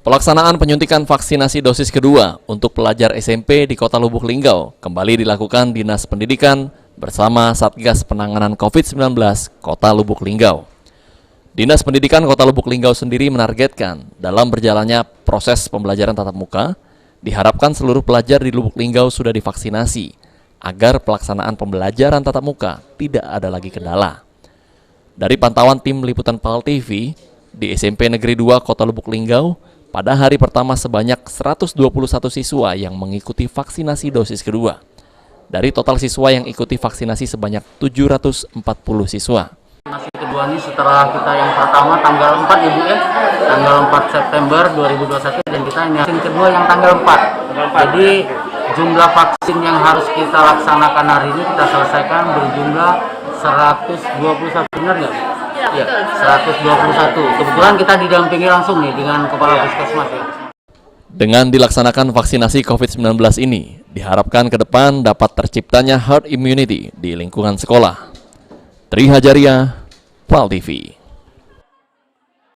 Pelaksanaan penyuntikan vaksinasi dosis kedua untuk pelajar SMP di Kota Lubuk Linggau kembali dilakukan Dinas Pendidikan bersama Satgas Penanganan COVID-19 Kota Lubuk Linggau. Dinas Pendidikan Kota Lubuk Linggau sendiri menargetkan dalam berjalannya proses pembelajaran tatap muka, diharapkan seluruh pelajar di Lubuk Linggau sudah divaksinasi agar pelaksanaan pembelajaran tatap muka tidak ada lagi kendala. Dari pantauan tim liputan PAL TV, di SMP Negeri 2 Kota Lubuk Linggau, pada hari pertama sebanyak 121 siswa yang mengikuti vaksinasi dosis kedua. Dari total siswa yang ikuti vaksinasi sebanyak 740 siswa. Vaksinasi kedua ini setelah kita yang pertama tanggal 4 ya Bu ya, tanggal 4 September 2021 dan kita ini vaksin kedua yang tanggal 4. Jadi jumlah vaksin yang harus kita laksanakan hari ini kita selesaikan berjumlah 121, benar nggak Bu? Ya, 121. Kebetulan kita didampingi langsung nih dengan Kepala Puskesmas ya. Dengan dilaksanakan vaksinasi COVID-19 ini, diharapkan ke depan dapat terciptanya herd immunity di lingkungan sekolah. Tri Hajaria, PAL TV.